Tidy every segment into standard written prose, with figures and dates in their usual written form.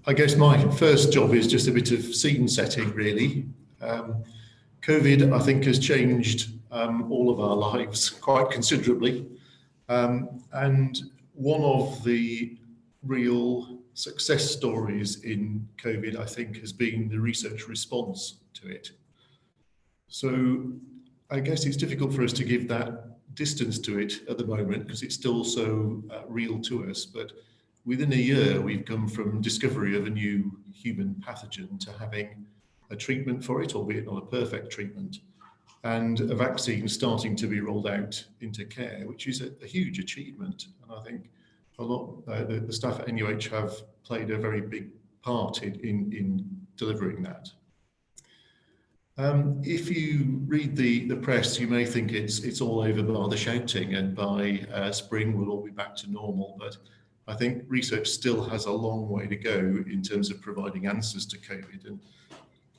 I guess my first job is just a bit of scene setting, really. COVID, I think, has changed all of our lives quite considerably. And one of the real success stories in COVID, I think, has been the research response to it. So I guess it's difficult for us to give that distance to it at the moment because it's still so real to us. But within a year, we've come from discovery of a new human pathogen to having a treatment for it, albeit not a perfect treatment, and a vaccine starting to be rolled out into care, which is a huge achievement. And I think a lot the staff at NUH have played a very big part in delivering that. If you read the press, you may think it's all over by the shouting, and by spring we'll all be back to normal. But I think research still has a long way to go in terms of providing answers to COVID. And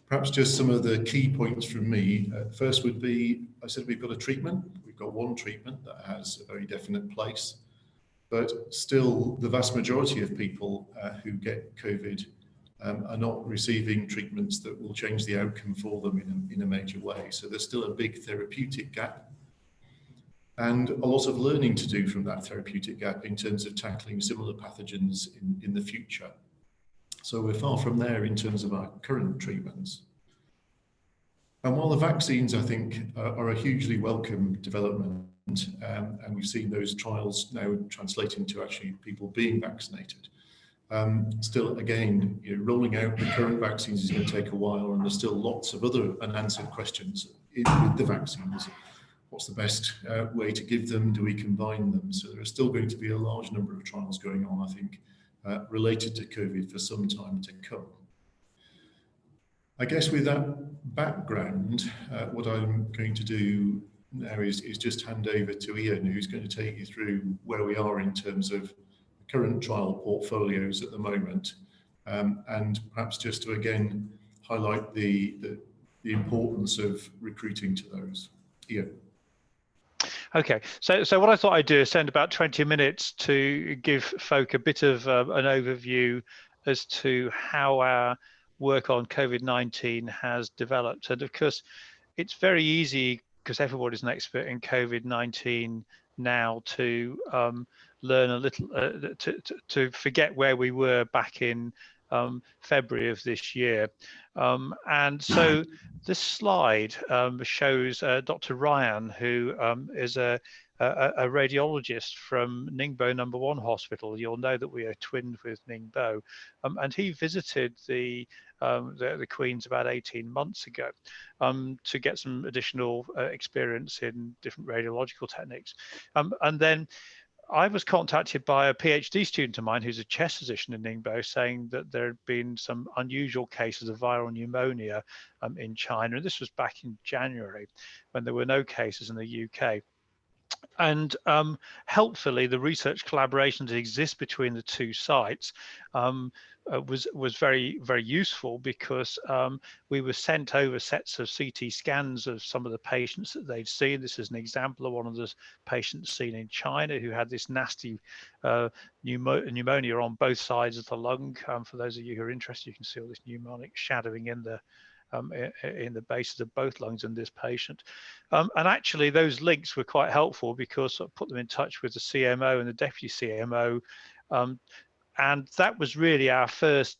perhaps just some of the key points from me. First would be, I said we've got a treatment. We've got one treatment that has a very definite place. But still, the vast majority of people who get COVID are not receiving treatments that will change the outcome for them in a major way. So there's still a big therapeutic gap, and a lot of learning to do from that therapeutic gap in terms of tackling similar pathogens in the future. So we're far from there in terms of our current treatments. And while the vaccines, I think, are a hugely welcome development, and we've seen those trials now translating to actually people being vaccinated, still, again, rolling out the current vaccines is going to take a while, and there's still lots of other unanswered questions with the vaccines. What's the best way to give them? Do we combine them? So there are still going to be a large number of trials going on, I think, related to COVID for some time to come. I guess with that background, what I'm going to do now is just hand over to Ian, who's going to take you through where we are in terms of current trial portfolios at the moment, and perhaps just to again highlight the importance of recruiting to those. Ian. Okay, so what I thought I'd do is spend about 20 minutes to give folk a bit of an overview as to how our work on COVID-19 has developed. And of course, it's very easy, because everybody's an expert in COVID-19 now, to learn a little, to forget where we were back in February of this year. And so this slide shows Dr. Ryan, who is a radiologist from Ningbo No. 1 Hospital. You'll know that we are twinned with Ningbo, and he visited the Queen's about 18 months ago to get some additional experience in different radiological techniques, and then I was contacted by a PhD student of mine who's a chest physician in Ningbo, saying that there had been some unusual cases of viral pneumonia in China. And this was back in January, when there were no cases in the UK. And helpfully, the research collaboration that exists between the two sites was very, very useful, because we were sent over sets of CT scans of some of the patients that they'd seen. This is an example of one of the patients seen in China who had this nasty pneumonia on both sides of the lung. For those of you who are interested, you can see all this pneumonic shadowing in the bases of both lungs in this patient. And actually those links were quite helpful, because I put them in touch with the CMO and the deputy CMO, and that was really our first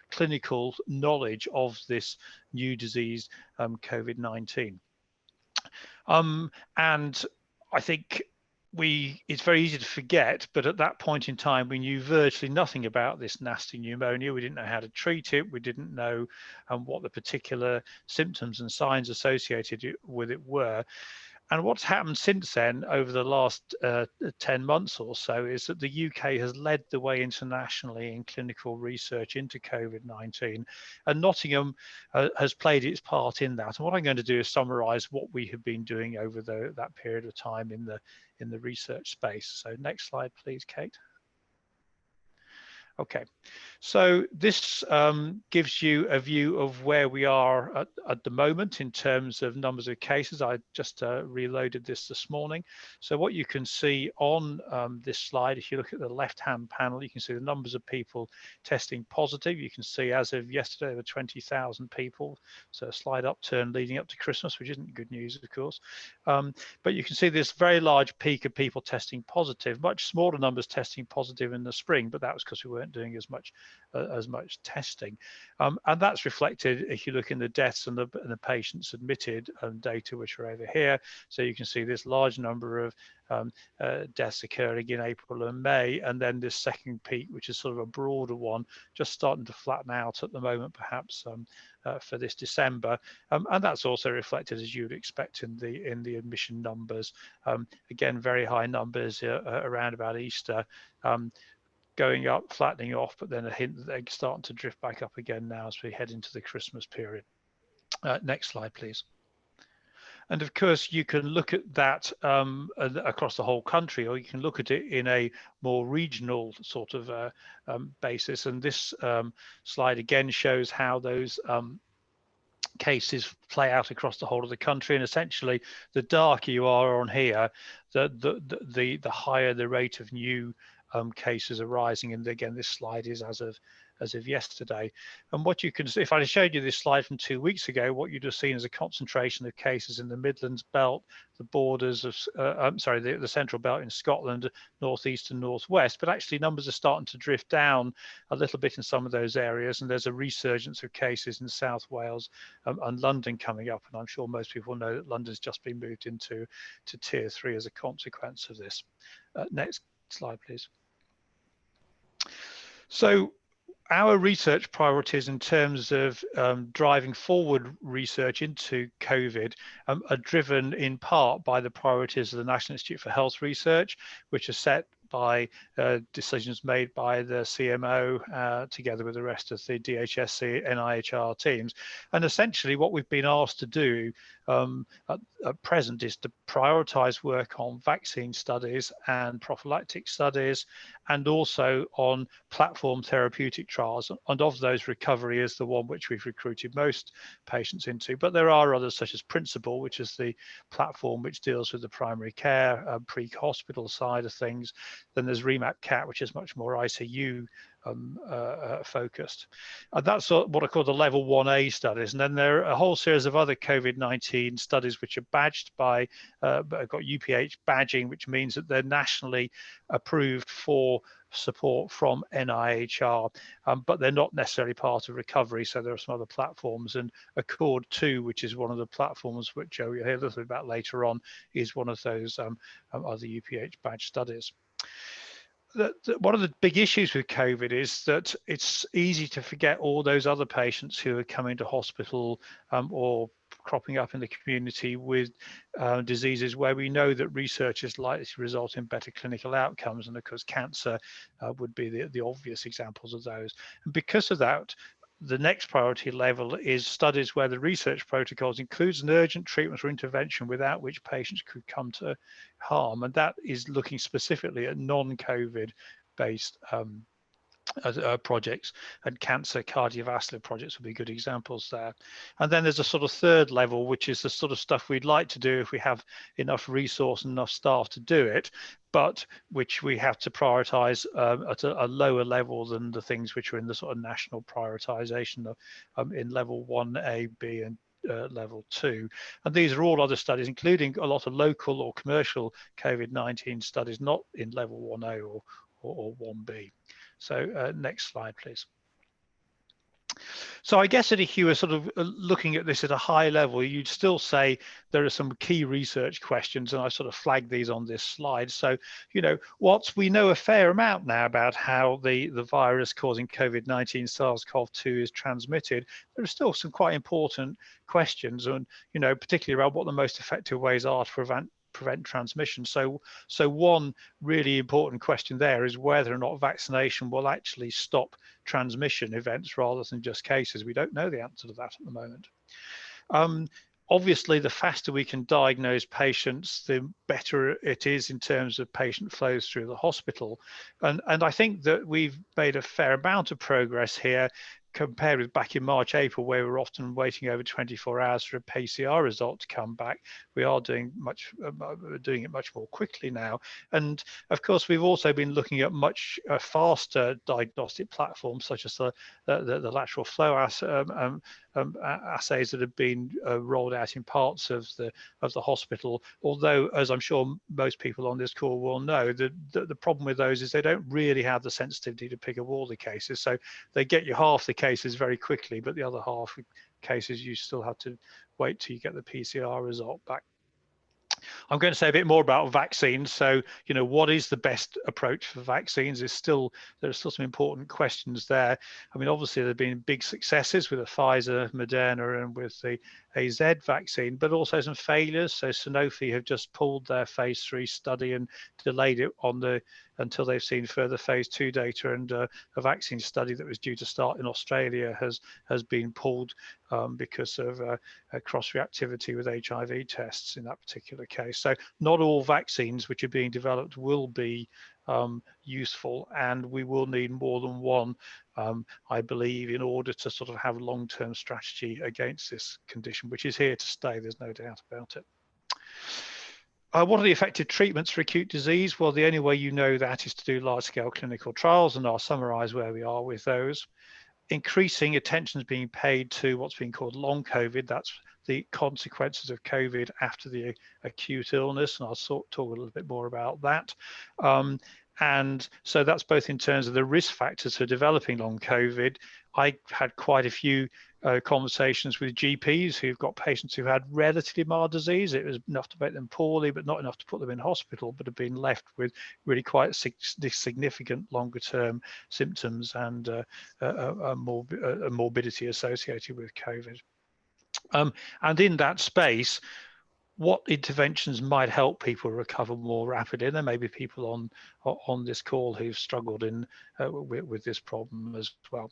clinical knowledge of this new disease, COVID-19. And I think it's very easy to forget, but at that point in time, we knew virtually nothing about this nasty pneumonia. We didn't know how to treat it. We didn't know what the particular symptoms and signs associated with it were. And what's happened since then, over the last 10 months or so, is that the UK has led the way internationally in clinical research into COVID-19, and Nottingham has played its part in that. And what I'm going to do is summarise what we have been doing over that period of time in the research space. So next slide, please, Kate. Okay, so this gives you a view of where we are at the moment in terms of numbers of cases. I just reloaded this morning. So what you can see on this slide, if you look at the left-hand panel, you can see the numbers of people testing positive. You can see as of yesterday, there were 20,000 people. So a slight upturn leading up to Christmas, which isn't good news, of course. But you can see this very large peak of people testing positive, much smaller numbers testing positive in the spring, but that was because we weren't doing as much testing, and that's reflected if you look in the deaths and the patients admitted data, which are over here. So you can see this large number of deaths occurring in April and May, and then this second peak, which is sort of a broader one, just starting to flatten out at the moment, perhaps for this December, and that's also reflected, as you would expect, in the admission numbers. Again, very high numbers around about Easter. Going up, flattening off, but then a hint that they're starting to drift back up again now as we head into the Christmas period. Next slide, please. And of course, you can look at that across the whole country, or you can look at it in a more regional sort of basis. And this slide again shows how those cases play out across the whole of the country. And essentially, the darker you are on here, the higher the rate of new cases arising. And again, this slide is as of yesterday. And what you can see, if I showed you this slide from 2 weeks ago, what you'd have seen is a concentration of cases in the Midlands belt, the borders of, the central belt in Scotland, northeast and northwest. But actually, numbers are starting to drift down a little bit in some of those areas, and there's a resurgence of cases in South Wales and London coming up. And I'm sure most people know that London's just been moved into Tier 3 as a consequence of this. Next slide, please. So our research priorities in terms of driving forward research into COVID are driven in part by the priorities of the National Institute for Health Research, which are set by decisions made by the CMO together with the rest of the DHSC, NIHR teams. And essentially what we've been asked to do at present is to prioritize work on vaccine studies and prophylactic studies, and also on platform therapeutic trials. And of those, recovery is the one which we've recruited most patients into. But there are others, such as Principle, which is the platform which deals with the primary care, pre-hospital side of things. Then there's REMAP-CAT, which is much more ICU focused. And that's what I call the level 1A studies. And then there are a whole series of other COVID-19 studies which are badged by, got UPH badging, which means that they're nationally approved for support from NIHR, but they're not necessarily part of recovery. So there are some other platforms, and ACCORD2, which is one of the platforms which you'll hear a little bit about later on, is one of those other UPH badge studies. One of the big issues with COVID is that it's easy to forget all those other patients who are coming to hospital or cropping up in the community with diseases where we know that research is likely to result in better clinical outcomes. And of course, cancer would be the obvious examples of those. And because of that, the next priority level is studies where the research protocols includes an urgent treatment or intervention without which patients could come to harm. And that is looking specifically at non-COVID based projects, and cancer cardiovascular projects would be good examples there. And then there's a sort of third level, which is the sort of stuff we'd like to do if we have enough resource and enough staff to do it, but which we have to prioritize at a lower level than the things which are in the sort of national prioritization in level 1A, B, and level 2. And these are all other studies, including a lot of local or commercial COVID-19 studies, not in level 1A or 1B. So next slide, please. So I guess if you were sort of looking at this at a high level, you'd still say there are some key research questions, and I sort of flagged these on this slide. So, you know, we know a fair amount now about how the virus causing COVID-19 SARS-CoV-2 is transmitted. There are still some quite important questions, and, you know, particularly around what the most effective ways are to prevent transmission. So one really important question there is whether or not vaccination will actually stop transmission events rather than just cases. We don't know the answer to that at the moment. Obviously, the faster we can diagnose patients, the better it is in terms of patient flows through the hospital. And I think that we've made a fair amount of progress here compared with back in March, April, where we were often waiting over 24 hours for a PCR result to come back. We are doing it much more quickly now. And of course, we've also been looking at much faster diagnostic platforms, such as the lateral flow assays that have been rolled out in parts of the hospital. Although, as I'm sure most people on this call will know, the problem with those is they don't really have the sensitivity to pick up all the cases. So they get you half the cases very quickly, but the other half cases you still have to wait till you get the PCR result back. I'm going to say a bit more about vaccines. So, what is the best approach for vaccines? There are still some important questions there. I mean, obviously, there have been big successes with the Pfizer, Moderna, and with the AZ vaccine, but also some failures. So Sanofi have just pulled their phase 3 study and delayed it until they've seen further phase 2 data, and a vaccine study that was due to start in Australia has been pulled because of a cross-reactivity with HIV tests in that particular case. So not all vaccines which are being developed will be useful, and we will need more than one, I believe, in order to sort of have a long-term strategy against this condition, which is here to stay. There's no doubt about it. What are the effective treatments for acute disease? Well, the only way you know that is to do large-scale clinical trials, and I'll summarize where we are with those. Increasing attention is being paid to what's being called long COVID. That's the consequences of COVID after the acute illness, and I'll talk a little bit more about that. And so that's both in terms of the risk factors for developing long COVID. I had quite a few conversations with GPs who've got patients who had relatively mild disease. It was enough to make them poorly, but not enough to put them in hospital, but have been left with really quite significant longer term symptoms and a morbidity associated with COVID. And in that space, what interventions might help people recover more rapidly? And there may be people on this call who've struggled with this problem as well.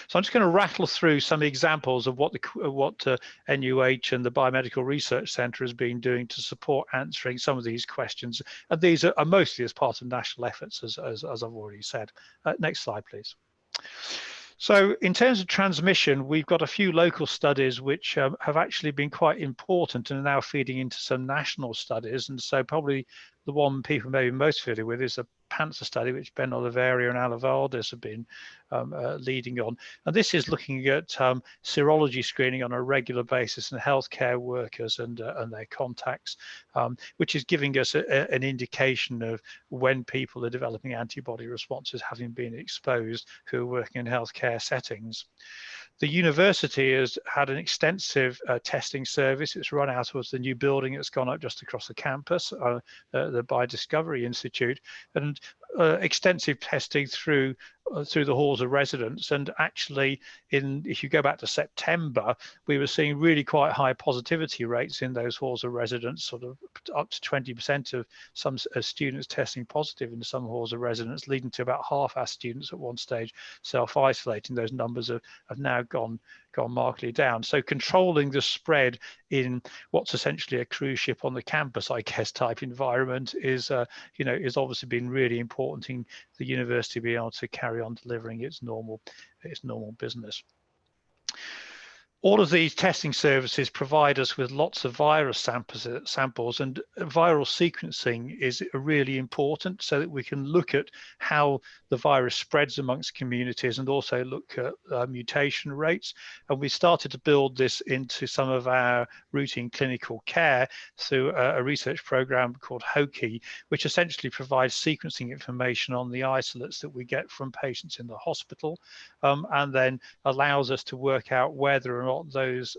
So I'm just going to rattle through some examples of what NUH and the Biomedical Research Centre has been doing to support answering some of these questions. And these are mostly as part of national efforts, as I've already said. Next slide, please. So in terms of transmission, we've got a few local studies which have actually been quite important and are now feeding into some national studies. And so probably the one people may be most familiar with is a Panther study, which Ben Oliveira and Alvaldez have been leading on. And this is looking at serology screening on a regular basis in healthcare workers and their contacts, which is giving us an indication of when people are developing antibody responses having been exposed who are working in healthcare settings. The university has had an extensive testing service. It's run out of the new building that's gone up just across the campus, the Biodiscovery Institute, and extensive testing through the halls of residence. And actually, if you go back to September, we were seeing really quite high positivity rates in those halls of residence, sort of up to 20% of some students testing positive in some halls of residence, leading to about half our students at one stage self-isolating. Those numbers have now gone markedly down. So controlling the spread in what's essentially a cruise ship on the campus, I guess, type environment is obviously been really important in the university being able to carry on delivering its normal business. All of these testing services provide us with lots of virus samples, and viral sequencing is really important so that we can look at how the virus spreads amongst communities and also look at mutation rates. And we started to build this into some of our routine clinical care through a research program called HOKI, which essentially provides sequencing information on the isolates that we get from patients in the hospital, and then allows us to work out whether or not those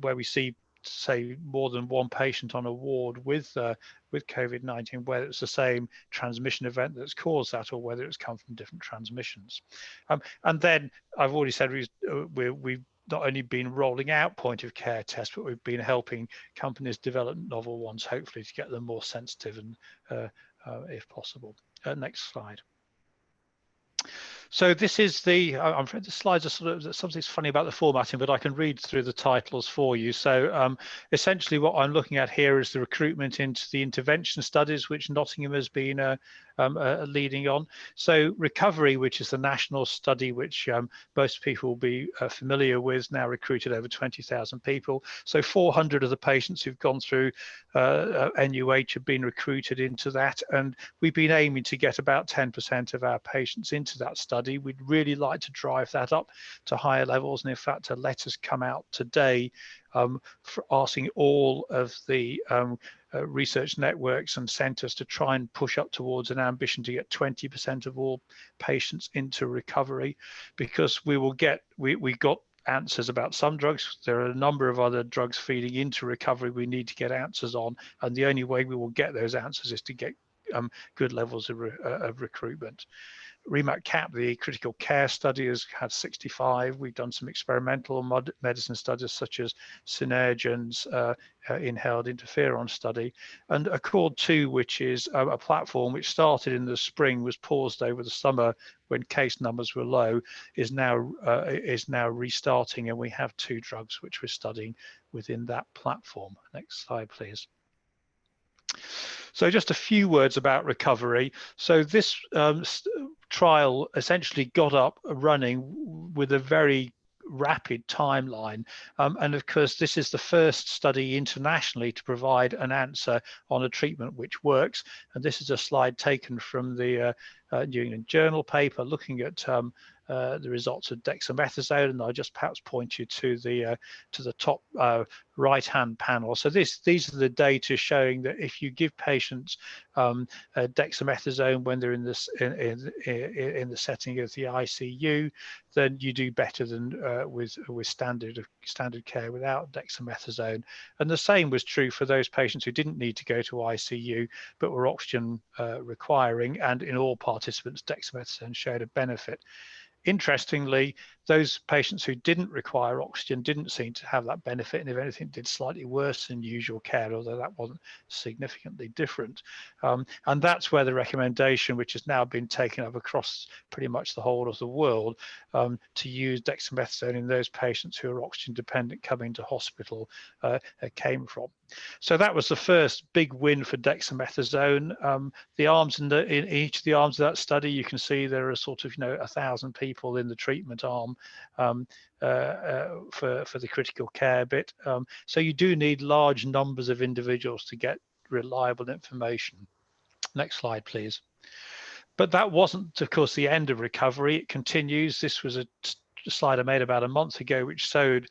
where we see, say, more than one patient on a ward with COVID-19, whether it's the same transmission event that's caused that or whether it's come from different transmissions. And then I've already said we've not only been rolling out point of care tests, but we've been helping companies develop novel ones, hopefully to get them more sensitive and if possible. Next slide. So this is I'm afraid the slides are sort of, something's funny about the formatting, but I can read through the titles for you. So essentially what I'm looking at here is the recruitment into the intervention studies, which Nottingham has been leading on. So recovery, which is the national study, which most people will be familiar with, now recruited over 20,000 people. So 400 of the patients who've gone through NUH have been recruited into that. And we've been aiming to get about 10% of our patients into that study. We'd really like to drive that up to higher levels. And in fact, a letter's come out today for asking all of the research networks and centres to try and push up towards an ambition to get 20% of all patients into recovery, because we got answers about some drugs. There are a number of other drugs feeding into recovery we need to get answers on, and the only way we will get those answers is to get good levels of recruitment. REMAC-CAP, the critical care study, has had 65. We've done some experimental medicine studies such as Synergen's inhaled interferon study, and ACCORD2, which is a platform which started in the spring, was paused over the summer when case numbers were low, is now restarting, and we have 2 drugs which we're studying within that platform. Next slide, please. So just a few words about recovery. So this trial essentially got up running with a very rapid timeline. And of course, this is the first study internationally to provide an answer on a treatment which works. And this is a slide taken from the New England Journal paper looking at the results of dexamethasone, and I'll just perhaps point you to the top right-hand panel. So these are the data showing that if you give patients dexamethasone when they're in the setting of the ICU, then you do better than with standard care without dexamethasone. And the same was true for those patients who didn't need to go to ICU but were oxygen requiring, and in all participants dexamethasone showed a benefit. Interestingly, those patients who didn't require oxygen didn't seem to have that benefit, and if anything did slightly worse than usual care, although that wasn't significantly different. And that's where the recommendation, which has now been taken up across pretty much the whole of the world, to use dexamethasone in those patients who are oxygen dependent coming to hospital came from. So that was the first big win for dexamethasone. The arms in each of the arms of that study, you can see there are sort of 1,000 people in the treatment arm for the critical care bit. So you do need large numbers of individuals to get reliable information. Next slide, please. But that wasn't, of course, the end of recovery. It continues. This was a slide I made about a month ago, which showed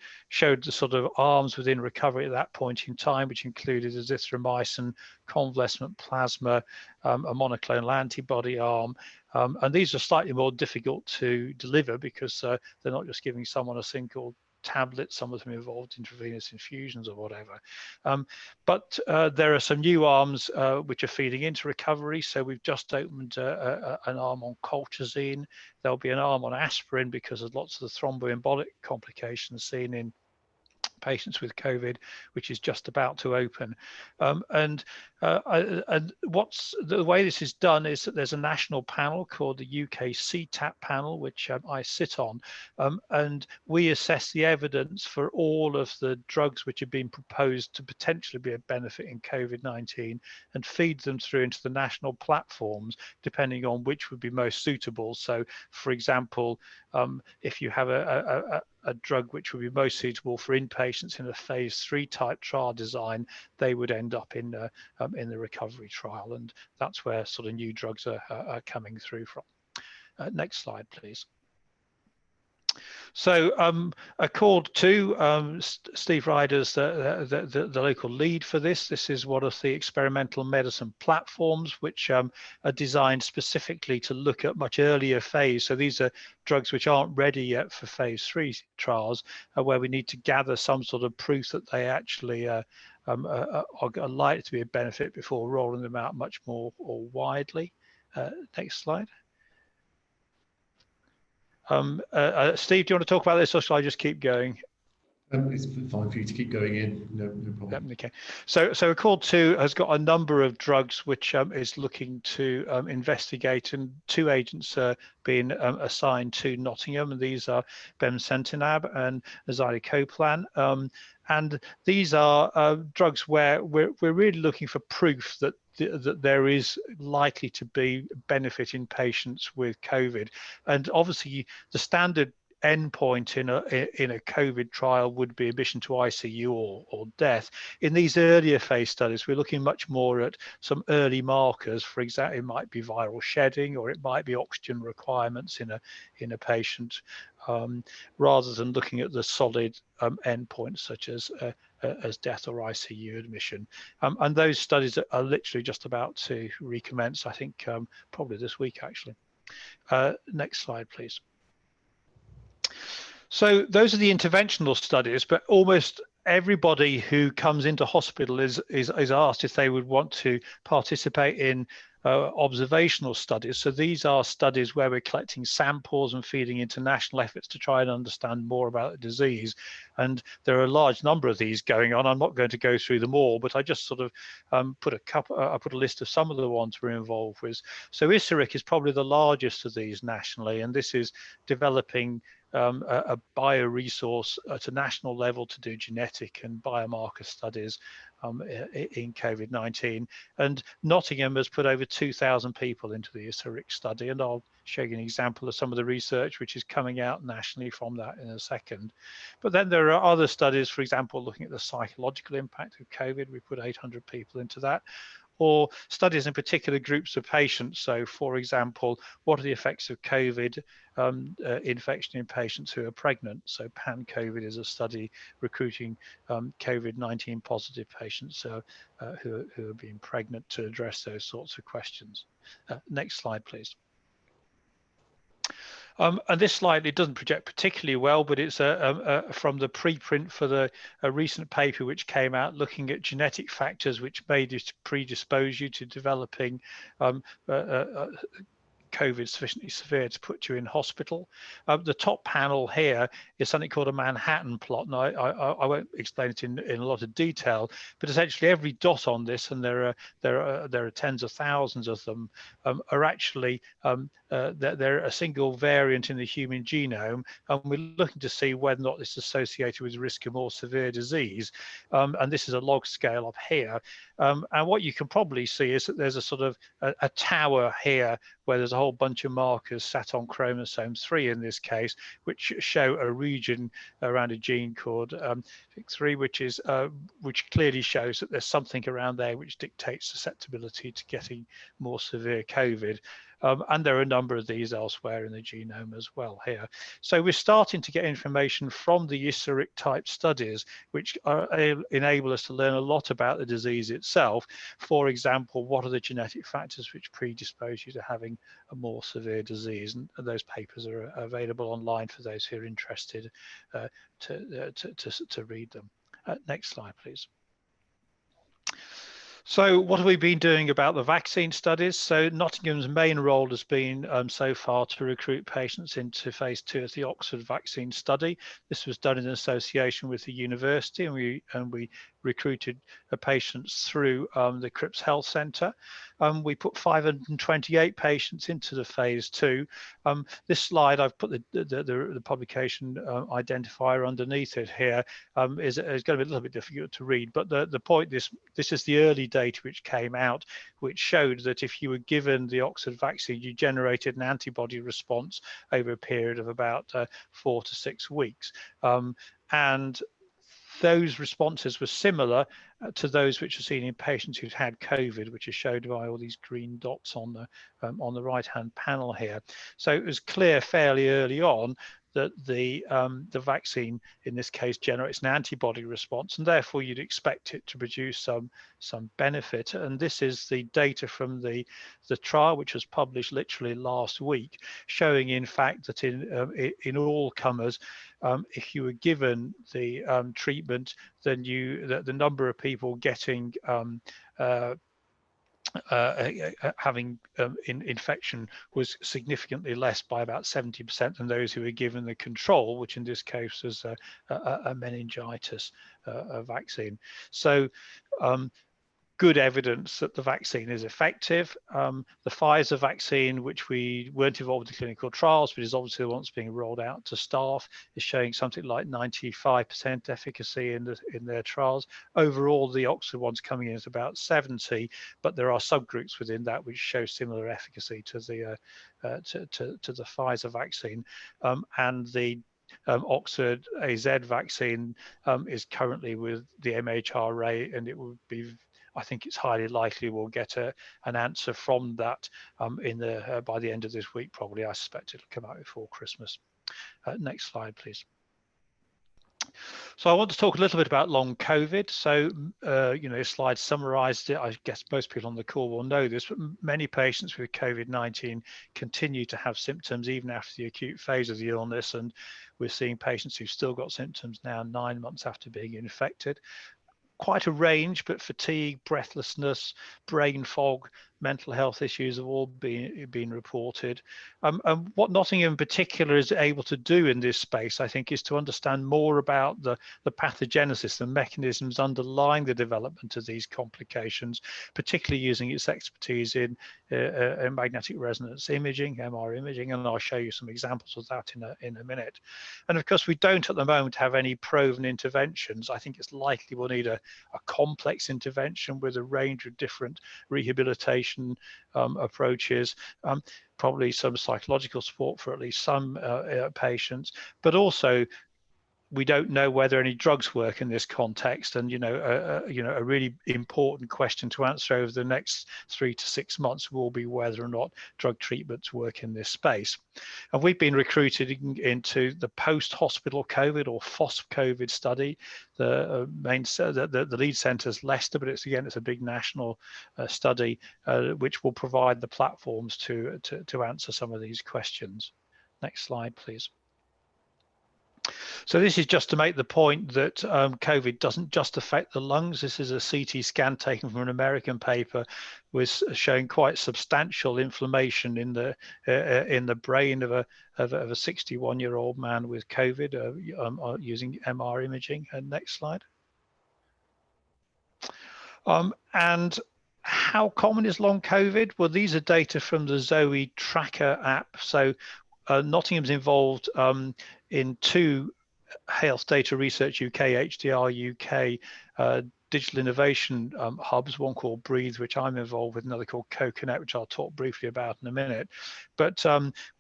the sort of arms within recovery at that point in time, which included azithromycin, convalescent plasma, a monoclonal antibody arm. And these are slightly more difficult to deliver because they're not just giving someone a single tablet, some of them involved intravenous infusions or whatever. But there are some new arms which are feeding into recovery. So we've just opened an arm on colchicine. There'll be an arm on aspirin because of lots of the thromboembolic complications seen in patients with COVID, which is just about to open. And what's the way this is done is that there's a national panel called the UK CTAP panel, which I sit on, and we assess the evidence for all of the drugs which have been proposed to potentially be a benefit in COVID-19 and feed them through into the national platforms, depending on which would be most suitable. So, for example, if you have a drug which would be most suitable for inpatients in a phase 3 type trial design, they would end up in the recovery trial, and that's where sort of new drugs are coming through from. Next slide, please. So ACCORD2, Steve Ryder's the local lead for this. This is one of the experimental medicine platforms which are designed specifically to look at much earlier phase. So these are drugs which aren't ready yet for phase 3 trials, where we need to gather some sort of proof that they actually are likely to be a benefit before rolling them out much more or widely. Next slide. Steve, do you want to talk about this, or shall I just keep going? It's fine for you to keep going in, no problem. Okay, so ACCORD2 has got a number of drugs which is looking to investigate, and 2 agents are being assigned to Nottingham, and these are bemcentinib and azidicoplan. And these are drugs where we're really looking for proof that that there is likely to be benefit in patients with COVID. And obviously the standard endpoint in a COVID trial would be admission to ICU or death. In these earlier phase studies, we're looking much more at some early markers. For example, it might be viral shedding, or it might be oxygen requirements in a patient, rather than looking at the solid endpoints such as death or ICU admission. And those studies are literally just about to recommence, I think, probably this week, actually. Next slide, please. So those are the interventional studies, but almost everybody who comes into hospital is asked if they would want to participate in observational studies. So these are studies where we're collecting samples and feeding international efforts to try and understand more about the disease. And there are a large number of these going on. I'm not going to go through them all, but I just sort of put a list of some of the ones we're involved with. So ISARIC is probably the largest of these nationally, and this is developing a bioresource at a national level to do genetic and biomarker studies in COVID-19. And Nottingham has put over 2,000 people into the ISARIC study, and I'll show you an example of some of the research which is coming out nationally from that in a second. But then there are other studies, for example, looking at the psychological impact of COVID. We put 800 people into that. Or studies in particular groups of patients. So, for example, what are the effects of COVID infection in patients who are pregnant? So pan-COVID is a study recruiting COVID-19 positive patients who are being pregnant to address those sorts of questions. Next slide, please. And this slide, it doesn't project particularly well, but it's from the preprint for a recent paper which came out looking at genetic factors which may predispose you to developing COVID sufficiently severe to put you in hospital. The top panel here is something called a Manhattan plot, and I won't explain it in a lot of detail, but essentially every dot on this, and there are tens of thousands of them, are actually they're a single variant in the human genome, and we're looking to see whether or not this is associated with the risk of more severe disease. And this is a log scale up here, and what you can probably see is that there's a sort of a tower here where there's a whole bunch of markers sat on chromosome 3 in this case, which show a region around a gene called FIC3, which clearly shows that there's something around there which dictates susceptibility to getting more severe COVID. And there are a number of these elsewhere in the genome as well here. So we're starting to get information from the ISARIC type studies, which enable us to learn a lot about the disease itself. For example, what are the genetic factors which predispose you to having a more severe disease? And those papers are available online for those who are interested to read them. Next slide, please. So what have we been doing about the vaccine studies? So Nottingham's main role has been so far to recruit patients into phase 2 of the Oxford vaccine study. This was done in association with the university, and we recruited patients through the Cripps Health Centre. We put 528 patients into the phase 2. This slide, I've put the publication identifier underneath it here. Is going to be a little bit difficult to read, but the point, this is the early data which came out, which showed that if you were given the Oxford vaccine, you generated an antibody response over a period of about 4 to 6 weeks. And those responses were similar to those which are seen in patients who've had COVID, which is showed by all these green dots on the right-hand panel here. So it was clear fairly early on that the vaccine in this case generates an antibody response, and therefore you'd expect it to produce some benefit. And this is the data from the trial, which was published literally last week, showing in fact that in all comers, if you were given the treatment, then the number of people getting having infection was significantly less by about 70% than those who were given the control, which in this case was a meningitis vaccine. So good evidence that the vaccine is effective. The Pfizer vaccine, which we weren't involved in clinical trials, but is obviously the one that's being rolled out to staff, is showing something like 95% efficacy in their trials. Overall, the Oxford one's coming in at about 70, but there are subgroups within that which show similar efficacy to the Pfizer vaccine, and the Oxford AZ vaccine is currently with the MHRA, and it would be, I think it's highly likely we'll get an answer from that by the end of this week, probably. I suspect it'll come out before Christmas. Next slide, please. So I want to talk a little bit about long COVID. So, this slide summarized it. I guess most people on the call will know this, but many patients with COVID-19 continue to have symptoms even after the acute phase of the illness. And we're seeing patients who've still got symptoms now 9 months after being infected. Quite a range, but fatigue, breathlessness, brain fog, mental health issues have all been reported. And what Nottingham in particular is able to do in this space, I think, is to understand more about the pathogenesis, the mechanisms underlying the development of these complications, particularly using its expertise in magnetic resonance imaging, MR imaging, and I'll show you some examples of that in a minute. And of course, we don't at the moment have any proven interventions. I think it's likely we'll need a complex intervention with a range of different rehabilitation approaches, probably some psychological support for at least some patients, but also we don't know whether any drugs work in this context. And a really important question to answer over the next 3 to 6 months will be whether or not drug treatments work in this space. And we've been recruited into the post-hospital COVID or FOSP-COVID study. The lead centre is Leicester, but it's a big national study which will provide the platforms to answer some of these questions. Next slide, please. So this is just to make the point that COVID doesn't just affect the lungs. This is a CT scan taken from an American paper, was showing quite substantial inflammation in the brain of a 61-year-old man with COVID using MR imaging. And next slide. And how common is long COVID? Well, these are data from the Zoe Tracker app. So Nottingham's involved in 2 Health Data Research UK, HDR UK digital innovation hubs, one called Breathe, which I'm involved with, another called Coconut, which I'll talk briefly about in a minute. But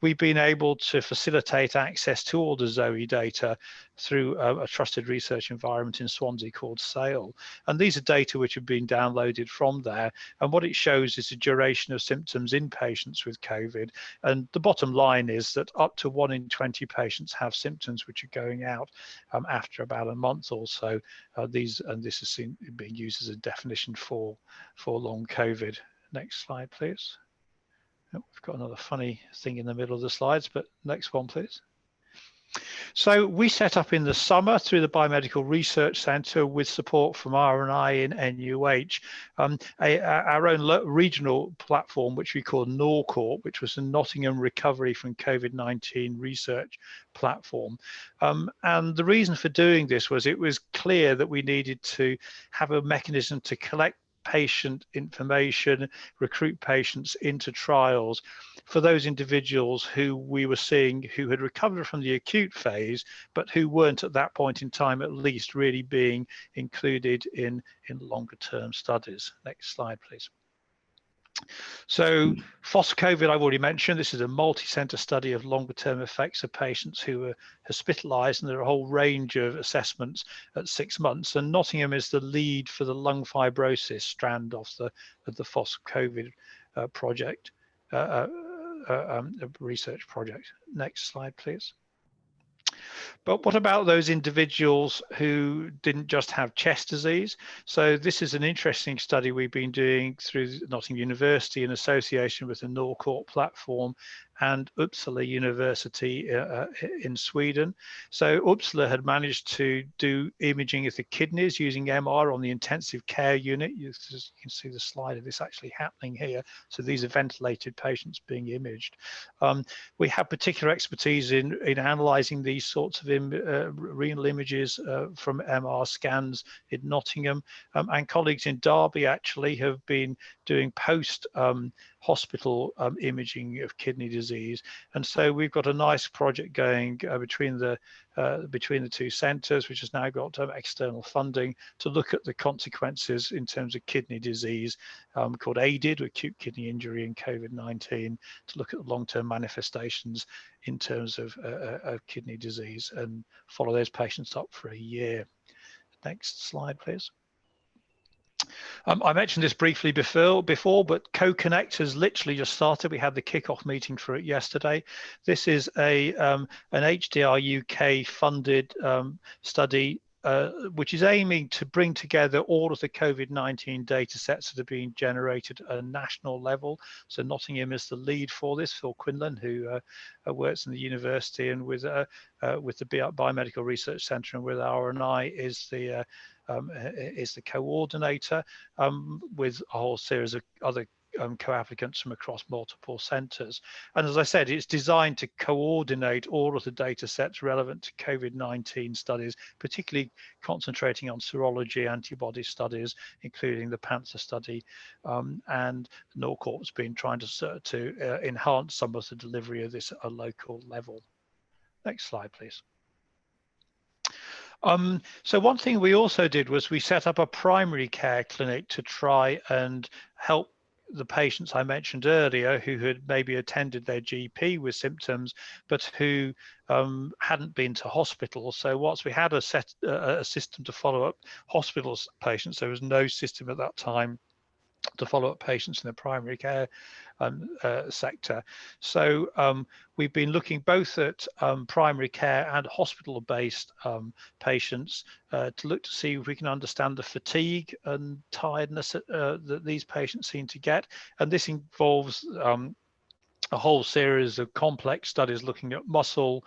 we've been able to facilitate access to all the Zoe data through a trusted research environment in Swansea called SAIL. And these are data which have been downloaded from there. And what it shows is the duration of symptoms in patients with COVID. And the bottom line is that up to 1 in 20 patients have symptoms which are going out after about a month or so. This is being used as a definition for long COVID. Next slide, please. Oh, we've got another funny thing in the middle of the slides, but next one, please. So we set up in the summer through the Biomedical Research Centre with support from R&I in NUH, our own regional platform, which we call NORCORP, which was the Nottingham Recovery from COVID-19 Research Platform. And the reason for doing this was it was clear that we needed to have a mechanism to collect patient information, recruit patients into trials for those individuals who we were seeing who had recovered from the acute phase, but who weren't at that point in time at least really being included in longer term studies. Next slide, please. So FOSP-COVID, I've already mentioned. This is a multi-centre study of longer-term effects of patients who were hospitalised, and there are a whole range of assessments at 6 months. And Nottingham is the lead for the lung fibrosis strand of the FOSP-COVID project, research project. Next slide, please. But what about those individuals who didn't just have chest disease? So this is an interesting study we've been doing through Nottingham University in association with the NORCORP platform and Uppsala University in Sweden. So Uppsala had managed to do imaging of the kidneys using MR on the intensive care unit. You can see the slide of this actually happening here. So these are ventilated patients being imaged. We have particular expertise in analysing these sorts of renal images from MR scans in Nottingham, and colleagues in Derby actually have been doing post hospital imaging of kidney disease. And so we've got a nice project going between the two centres, which has now got external funding to look at the consequences in terms of kidney disease, called ADID, acute kidney injury and COVID-19, to look at the long-term manifestations in terms of kidney disease and follow those patients up for a year. Next slide, please. I mentioned this briefly before, but Co-Connect has literally just started. We had the kickoff meeting for it yesterday. This is an HDR UK funded study which is aiming to bring together all of the COVID-19 data sets that are being generated at a national level. So Nottingham is the lead for this. Phil Quinlan, who works in the university and with the Biomedical Research Centre and with RNI, is the coordinator, with a whole series of other co-applicants from across multiple centres. And as I said, it's designed to coordinate all of the data sets relevant to COVID-19 studies, particularly concentrating on serology antibody studies, including the Panther study, and Norcorp's been trying to enhance some of the delivery of this at a local level. Next slide, please. So one thing we also did was we set up a primary care clinic to try and help the patients I mentioned earlier who had maybe attended their GP with symptoms, but who hadn't been to hospital. So whilst we had a system to follow up hospital patients, there was no system at that time to follow up patients in the primary care sector. So we've been looking both at primary care and hospital-based patients to look to see if we can understand the fatigue and tiredness that these patients seem to get. And this involves a whole series of complex studies looking at muscle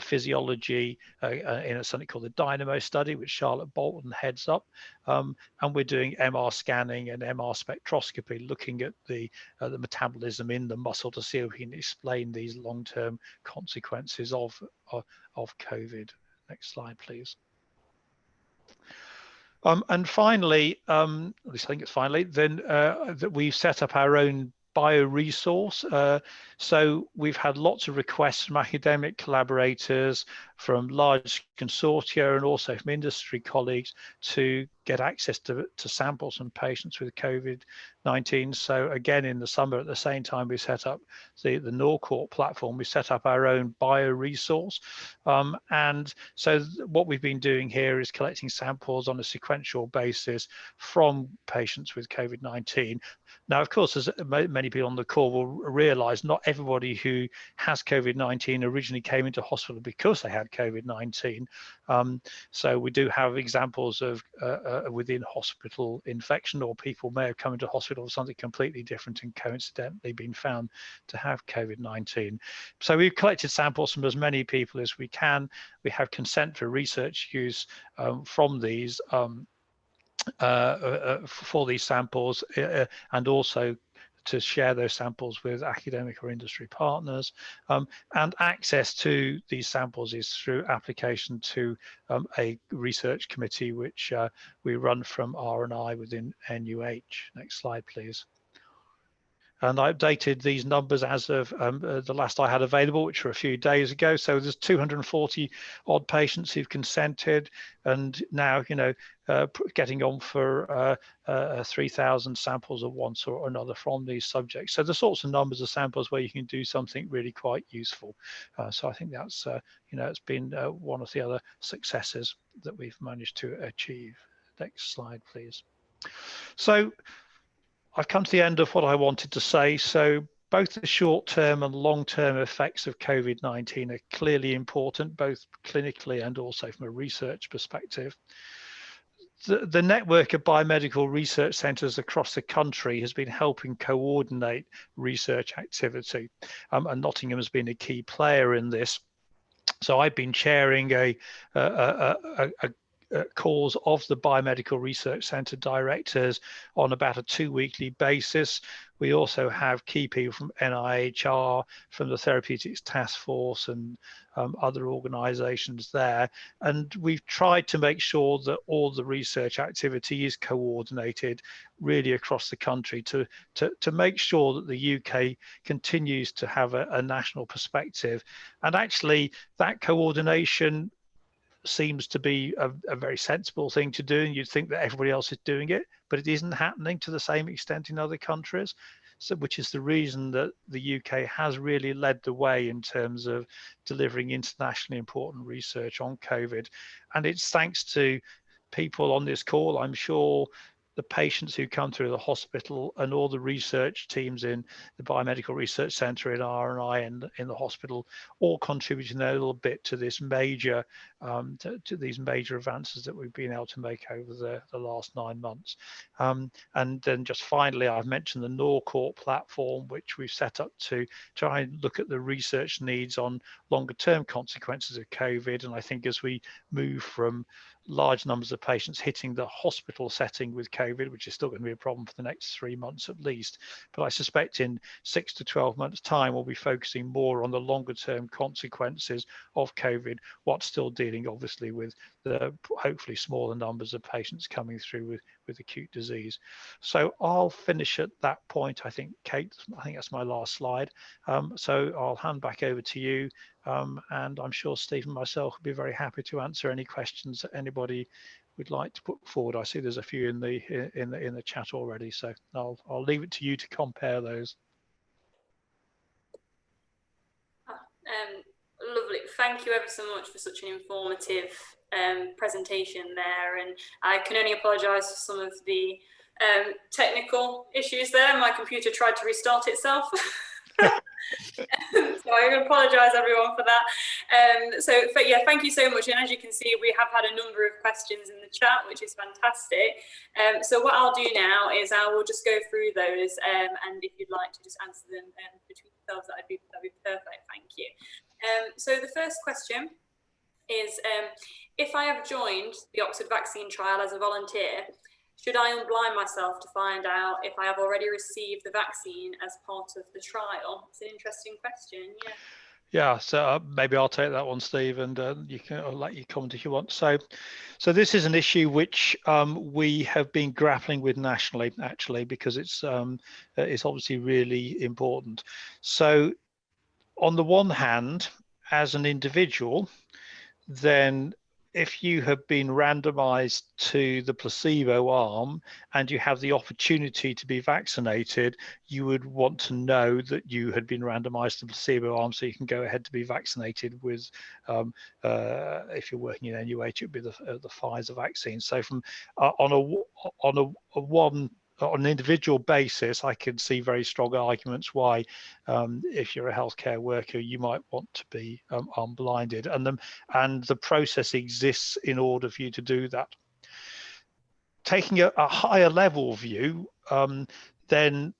physiology in something called the Dynamo study, which Charlotte Bolton heads up. And we're doing MR scanning and MR spectroscopy, looking at the metabolism in the muscle to see if we can explain these long-term consequences of COVID. Next slide, please. And finally, at least I think it's finally, then that we've set up our own bioresource. So we've had lots of requests from academic collaborators, from large consortia, and also from industry colleagues to get access to samples from patients with COVID-19. So again, in the summer, at the same time, we set up the Norcorp platform. We set up our own bioresource. And so what we've been doing here is collecting samples on a sequential basis from patients with COVID-19. Now, of course, as many people on the call will realize, not everybody who has COVID-19 originally came into hospital because they had COVID-19. So we do have examples of within hospital infection, or people may have come into hospital for something completely different and coincidentally been found to have COVID-19. So we've collected samples from as many people as we can. We have consent for research use from these for these samples, and also to share those samples with academic or industry partners. And access to these samples is through application to a research committee, which we run from RNI within NUH. Next slide, please. And I updated these numbers as of the last I had available, which were a few days ago. So there's 240 odd patients who've consented, and now, you know, getting on for 3,000 samples of one sort or another from these subjects. So the sorts of numbers of samples where you can do something really quite useful. So I think that's, you know, it's been one of the other successes that we've managed to achieve. Next slide, please. So I've come to the end of what I wanted to say. So both the short-term and long-term effects of COVID-19 are clearly important, both clinically and also from a research perspective. the network of biomedical research centres across the country has been helping coordinate research activity, and Nottingham has been a key player in this. So I've been chairing a calls of the Biomedical Research Centre directors on about a 2-weekly basis. We also have key people from NIHR, from the Therapeutics Task Force, and other organisations there. And we've tried to make sure that all the research activity is coordinated really across the country to make sure that the UK continues to have a national perspective. And actually that coordination seems to be a very sensible thing to do, and you'd think that everybody else is doing it, but it isn't happening to the same extent in other countries. So, which is the reason that the UK has really led the way in terms of delivering internationally important research on COVID. And it's thanks to people on this call, I'm sure, the patients who come through the hospital and all the research teams in the Biomedical Research Centre in R&I and in the hospital, all contributing their little bit to this major, to these major advances that we've been able to make over the last 9 months. And then just finally, I've mentioned the NORCORT platform, which we've set up to try and look at the research needs on longer term consequences of COVID. And I think as we move from large numbers of patients hitting the hospital setting with COVID, which is still going to be a problem for the next 3 months at least. But I suspect in 6 to 12 months' time, we'll be focusing more on the longer term consequences of COVID, while still dealing obviously with the hopefully smaller numbers of patients coming through with acute disease. So I'll finish at that point. I think, Kate, I think that's my last slide. So I'll hand back over to you. And I'm sure Steve and myself will be very happy to answer any questions that anybody would like to put forward. I see there's a few in the chat already, so I'll leave it to you to compare those. Lovely. Thank you ever so much for such an informative presentation there, and I can only apologise for some of the technical issues there. My computer tried to restart itself. So I apologise everyone for that. But yeah, thank you so much. And as you can see, we have had a number of questions in the chat, which is fantastic. So what I'll do now is I will just go through those, and if you'd like to just answer them between yourselves, that'd be perfect. Thank you. So the first question is, if I have joined the Oxford vaccine trial as a volunteer, should I unblind myself to find out if I have already received the vaccine as part of the trial? It's an interesting question, yeah. Yeah, so maybe I'll take that one, Steve, and you can let you comment if you want. So this is an issue which we have been grappling with nationally, actually, because it's obviously really important. So on the one hand, as an individual, then if you have been randomized to the placebo arm and you have the opportunity to be vaccinated, you would want to know that you had been randomized to the placebo arm so you can go ahead to be vaccinated with, if you're working in NUH, it would be the Pfizer vaccine. So from on an individual basis, I can see very strong arguments why, if you're a healthcare worker, you might want to be unblinded, and the process exists in order for you to do that. Taking a higher level view, then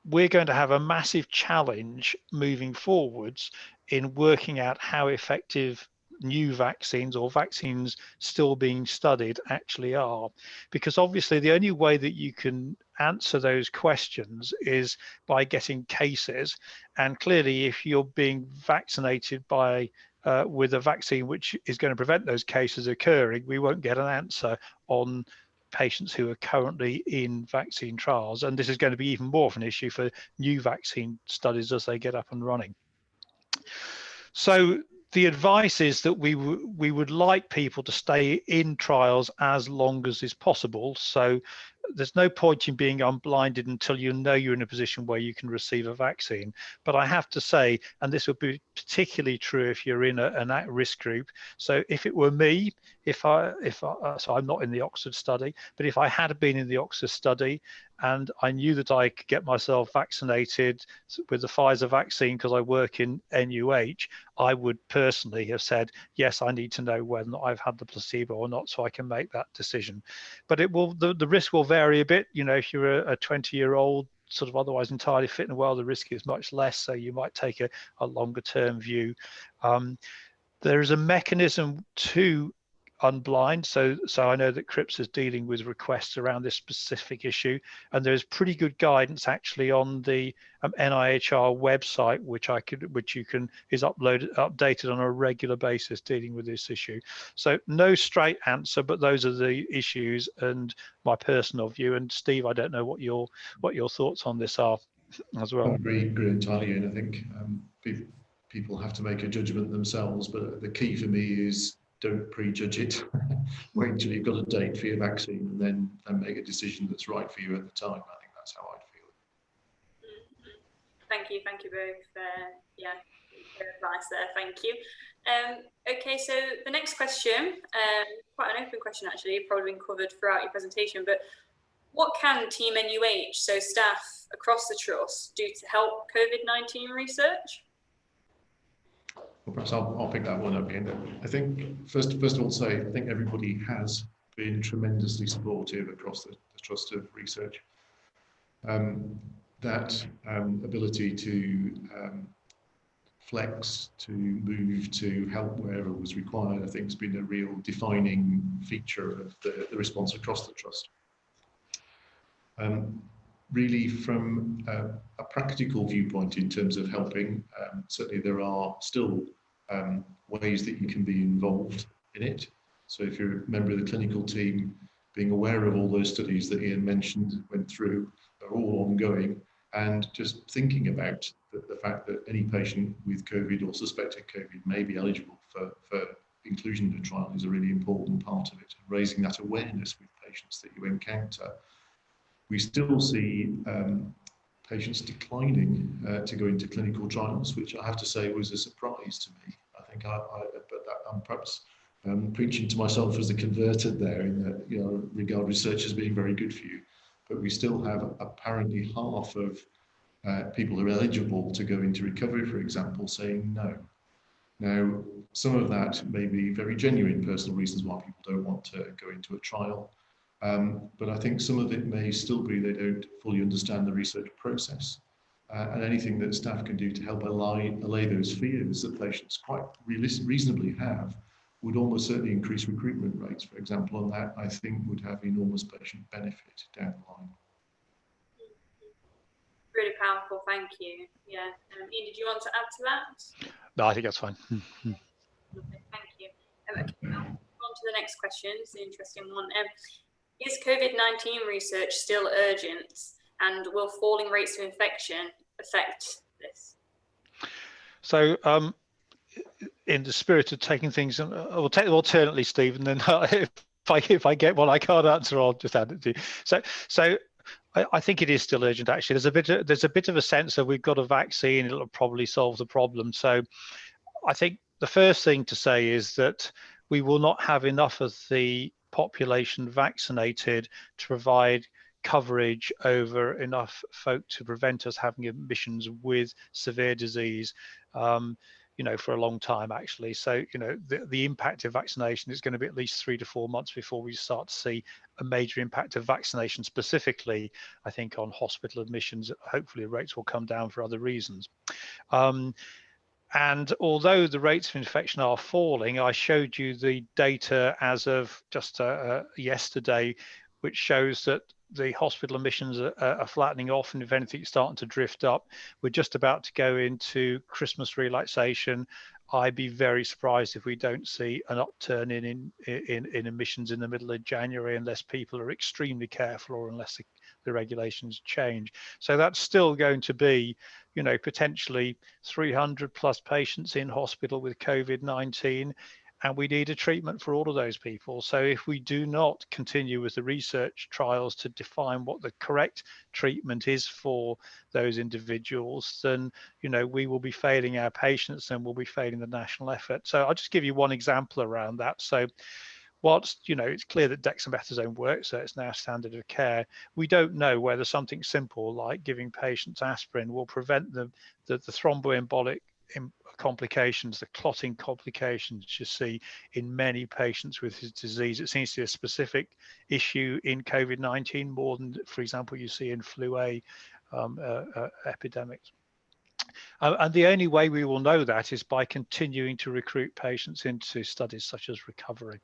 we're going to have a massive challenge moving forwards in working out how effective new vaccines or vaccines still being studied actually are, because obviously the only way that you can answer those questions is by getting cases, and clearly if you're being vaccinated by with a vaccine which is going to prevent those cases occurring, we won't get an answer on patients who are currently in vaccine trials, and this is going to be even more of an issue for new vaccine studies as they get up and running. So the advice is that we would like people to stay in trials as long as is possible. So there's no point in being unblinded until you know you're in a position where you can receive a vaccine. But I have to say, and this would be particularly true if you're in an at-risk group. So if it were me, so I'm not in the Oxford study, but if I had been in the Oxford study and I knew that I could get myself vaccinated with the Pfizer vaccine because I work in NUH, I would personally have said, yes, I need to know whether I've had the placebo or not so I can make that decision. But it will, the risk will vary a bit. You know, if you're a 20-year-old, sort of otherwise entirely fit and well, the risk is much less, so you might take a longer term view. There is a mechanism to unblind, so I know that CRIPS is dealing with requests around this specific issue, and there's pretty good guidance actually on the NIHR website, which is updated on a regular basis dealing with this issue. So no straight answer, but those are the issues and my personal view. And Steve, I don't know what your thoughts on this are as well. I agree entirely, and I think people have to make a judgment themselves, but the key for me is don't prejudge it. Wait until you've got a date for your vaccine and then make a decision that's right for you at the time. I think that's how I'd feel. Thank you both. Yeah, good advice there. Thank you. Okay, so the next question, quite an open question actually, probably been covered throughout your presentation, but what can Team NUH, so staff across the trust, do to help COVID-19 research? Well, perhaps I'll pick that one up again. I think first of all, I think everybody has been tremendously supportive across the trust of research. That ability to flex, to move, to help wherever was required, I think has been a real defining feature of the response across the trust. Really, from a practical viewpoint in terms of helping, certainly there are still ways that you can be involved in it. So if you're a member of the clinical team, being aware of all those studies that Ian mentioned, went through, are all ongoing, and just thinking about the fact that any patient with COVID or suspected COVID may be eligible for inclusion in a trial is a really important part of it, raising that awareness with patients that you encounter. We still see patients declining to go into clinical trials, which I have to say was a surprise to me. I think I'm perhaps preaching to myself as a converted there, in that, you know, regard research as being very good for you, but we still have apparently half of people who are eligible to go into recovery, for example, saying no. Now, some of that may be very genuine personal reasons why people don't want to go into a trial. But I think some of it may still be they don't fully understand the research process, and anything that staff can do to help allay those fears that patients quite reasonably have would almost certainly increase recruitment rates, for example, and that I think would have enormous patient benefit down the line. Really powerful, thank you. Yeah, Ian, did you want to add to that? No, I think that's fine. Lovely, thank you. Okay, on to the next question. It's an interesting one. Is COVID-19 research still urgent, and will falling rates of infection affect this? So, in the spirit of taking things, we'll take them alternately, Steve, and then if I get one I can't answer, I'll just add it to you. So I think it is still urgent. Actually, there's a bit of a sense that we've got a vaccine; it'll probably solve the problem. So, I think the first thing to say is that we will not have enough of the population vaccinated to provide coverage over enough folk to prevent us having admissions with severe disease, you know, for a long time actually. So, you know, the impact of vaccination is going to be at least 3 to 4 months before we start to see a major impact of vaccination, specifically, I think, on hospital admissions. Hopefully rates will come down for other reasons. And although the rates of infection are falling, I showed you the data as of just yesterday, which shows that the hospital admissions are flattening off, and if anything, starting to drift up. We're just about to go into Christmas relaxation. I'd be very surprised if we don't see an upturn in admissions in the middle of January, unless people are extremely careful or unless the regulations change. So that's still going to be, you know, potentially 300 plus patients in hospital with COVID-19, and we need a treatment for all of those people. So if we do not continue with the research trials to define what the correct treatment is for those individuals, then, you know, we will be failing our patients and we'll be failing the national effort. So I'll just give you one example around that. So whilst it's clear that dexamethasone works, so it's now standard of care, we don't know whether something simple like giving patients aspirin will prevent the thromboembolic complications, the clotting complications you see in many patients with his disease. It seems to be a specific issue in COVID-19 more than, for example, you see in flu A epidemics. And the only way we will know that is by continuing to recruit patients into studies such as recovery.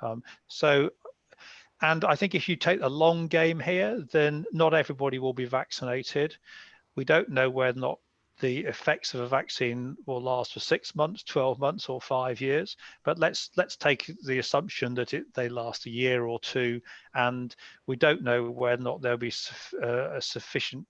And I think if you take the long game here, then not everybody will be vaccinated. We don't know whether or not the effects of a vaccine will last for 6 months, 12 months, or 5 years. But let's take the assumption that they last a year or two, and we don't know whether or not there'll be a sufficient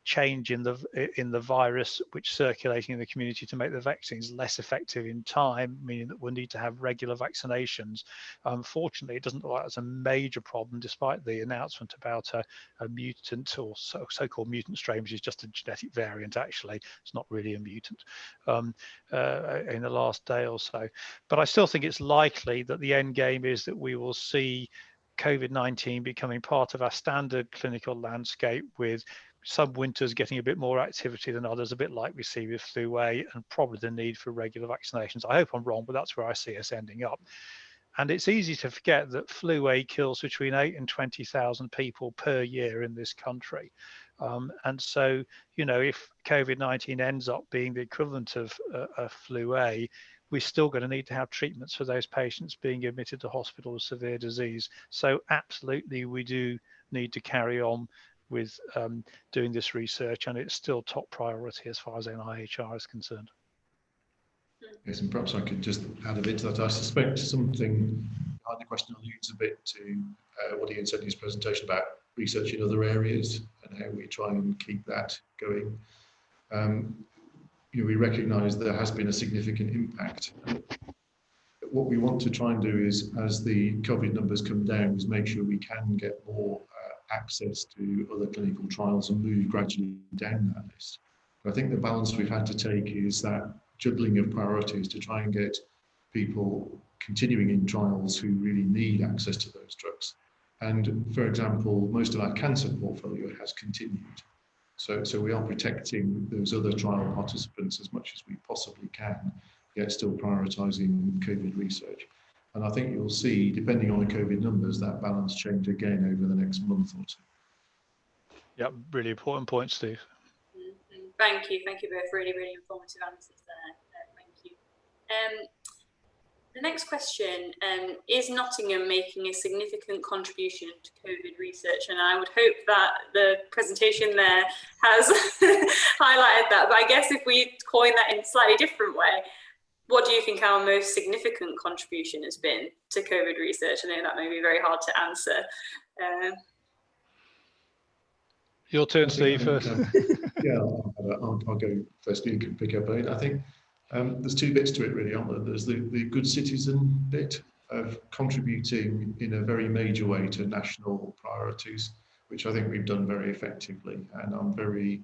change in the virus which circulating in the community to make the vaccines less effective in time, meaning that we'll need to have regular vaccinations. Unfortunately, it doesn't look like that's a major problem, despite the announcement about a mutant or so-called mutant strain, which is just a genetic variant. Actually, it's not really a mutant, in the last day or so. But I still think it's likely that the end game is that we will see COVID-19 becoming part of our standard clinical landscape, with some winters getting a bit more activity than others, a bit like we see with flu A, and probably the need for regular vaccinations. I hope I'm wrong, but that's where I see us ending up. And it's easy to forget that flu A kills between 8,000 and 20,000 people per year in this country. And so, if COVID-19 ends up being the equivalent of flu A, we're still going to need to have treatments for those patients being admitted to hospital with severe disease. So absolutely, we do need to carry on with doing this research, and it's still top priority as far as NIHR is concerned. Yes, and perhaps I could just add a bit to that. I suspect something behind the question alludes a bit to what Ian said in his presentation about research in other areas and how we try and keep that going. We recognise there has been a significant impact. What we want to try and do is, as the COVID numbers come down, is make sure we can get more access to other clinical trials and move gradually down that list. But I think the balance we've had to take is that juggling of priorities to try and get people continuing in trials who really need access to those drugs. And for example, most of our cancer portfolio has continued. So we are protecting those other trial participants as much as we possibly can, yet still prioritising COVID research. And I think you'll see, depending on the COVID numbers, that balance change again over the next month or two. Yeah, really important point, Steve. Thank you both. Really, really informative answers there. Thank you. The next question, is Nottingham making a significant contribution to COVID research? And I would hope that the presentation there has highlighted that, but I guess if we coin that in a slightly different way, what do you think our most significant contribution has been to COVID research? I know that may be very hard to answer. Your turn, Steve, first. Yeah, I'll go first. You can pick up. I think there's two bits to it really, aren't there? There's the good citizen bit of contributing in a very major way to national priorities, which I think we've done very effectively. And I'm very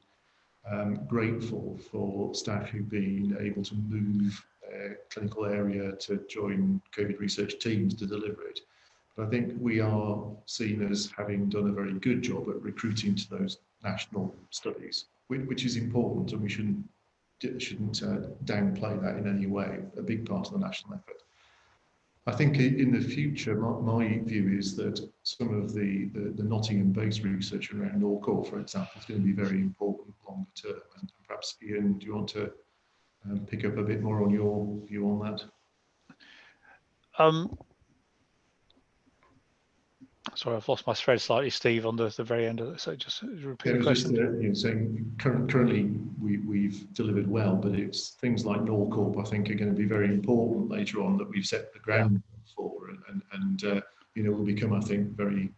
grateful for staff who've been able to move their clinical area to join COVID research teams to deliver it. But I think we are seen as having done a very good job at recruiting to those national studies, which is important, and we shouldn't downplay that in any way. A big part of the national effort. I think in the future, my view is that some of the Nottingham-based research around ACCORD, for example, is going to be very important longer term. And perhaps, Ian, do you want to pick up a bit more on your view on that? Sorry, I've lost my thread slightly, Steve, on the very end of it. So just repeat the question. Saying currently we've delivered well, but it's things like NORCORP, I think, are going to be very important later on, that we've set the ground for, and will become, I think, very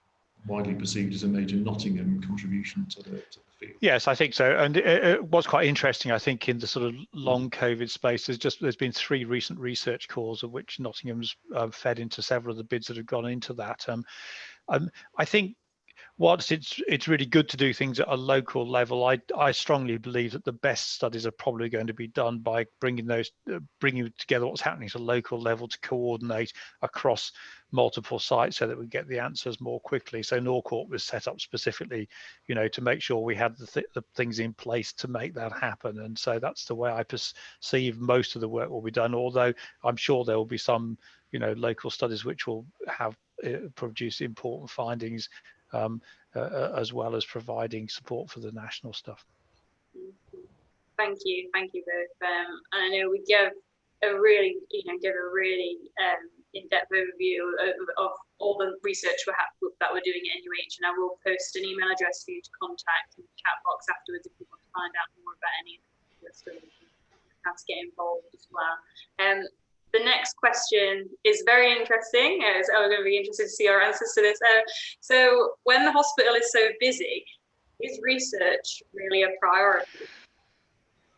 widely perceived as a major Nottingham contribution to the field. Yes, I think so. And it was quite interesting, I think, in the sort of long COVID space. There's been 3 recent research calls, of which Nottingham's fed into several of the bids that have gone into that. I think whilst it's really good to do things at a local level, I strongly believe that the best studies are probably going to be done by bringing together what's happening at a local level to coordinate across multiple sites so that we get the answers more quickly. So Norcourt was set up specifically, to make sure we had the things in place to make that happen. And so that's the way I perceive most of the work will be done, although I'm sure there will be some local studies which will have produce important findings, as well as providing support for the national stuff. Thank you both. And I know we give a really in-depth overview of all the research that we're doing at NUH, and I will post an email address for you to contact in the chat box afterwards if you want to find out more about any of the studies and how to get involved as well. The next question is very interesting. So I'm going to be interested to see our answers to this. So when the hospital is so busy, is research really a priority?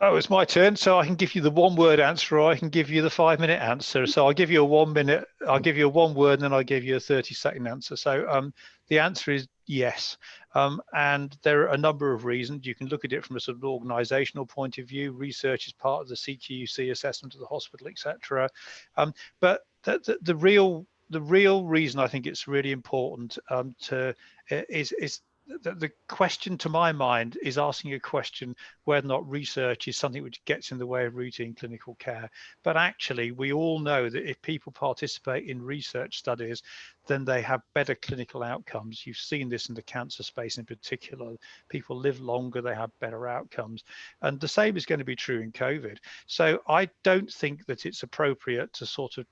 Oh, it's my turn. So I can give you the 1-word answer, or I can give you the 5-minute answer. So I'll give you a 1 minute, I'll give you a 1 word, and then I'll give you a 30-second answer. So the answer is yes. And there are a number of reasons. You can look at it from a sort of organizational point of view. Research is part of the CQC assessment of the hospital, etc. But the real reason I think it's really important is the question, to my mind, is asking a question whether or not research is something which gets in the way of routine clinical care. But actually, we all know that if people participate in research studies, then they have better clinical outcomes. You've seen this in the cancer space in particular. People live longer, they have better outcomes. And the same is going to be true in COVID. So I don't think that it's appropriate to sort of,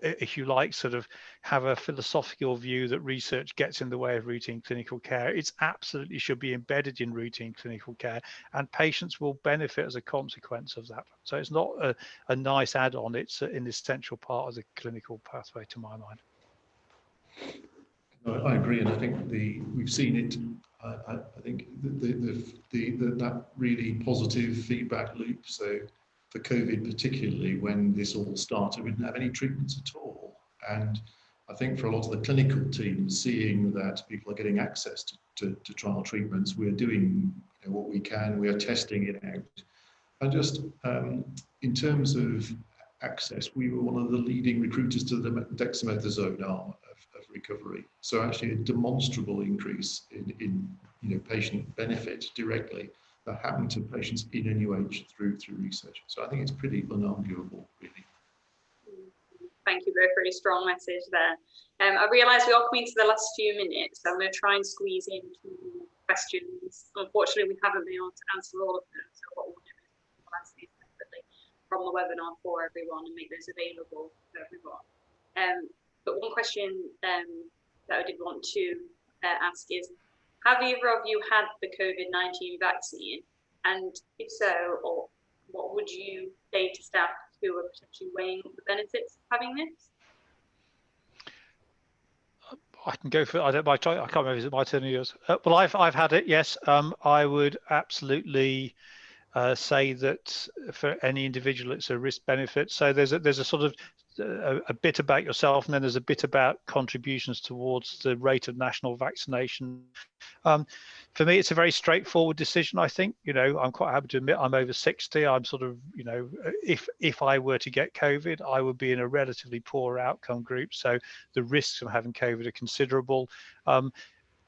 if you like, sort of have a philosophical view that research gets in the way of routine clinical care. It's absolutely should be embedded in routine clinical care, and patients will benefit as a consequence of that. So it's not a nice add-on, it's an essential part of the clinical pathway, to my mind. No, I agree, and I think we've seen it. I think that really positive feedback loop. So for COVID particularly, when this all started, we didn't have any treatments at all. And I think for a lot of the clinical teams, seeing that people are getting access to trial treatments, we're doing what we can, we are testing it out. And just in terms of access, we were one of the leading recruiters to the dexamethasone arm of recovery. So actually a demonstrable increase in patient benefit directly that happened to patients in NUH through research. So I think it's pretty unarguable, really. Thank you both for a strong message there. I realise we are coming to the last few minutes, so I'm going to try and squeeze in 2 questions. Unfortunately, we haven't been able to answer all of them, so what we'll do is we'll ask these separately from the webinar for everyone and make those available for everyone. But one question that I did want to ask is, have either of you had the COVID-19 vaccine? And if so, or what would you say to staff who are potentially weighing the benefits of having this? I can go for it. I can't remember, is it my turn or yours? Well, I've had it, yes. I would absolutely say that for any individual it's a risk benefit. So there's a sort of a bit about yourself, and then there's a bit about contributions towards the rate of national vaccination. For me, it's a very straightforward decision. I think, I'm quite happy to admit I'm over 60. I'm sort of, if I were to get COVID, I would be in a relatively poor outcome group. So the risks of having COVID are considerable.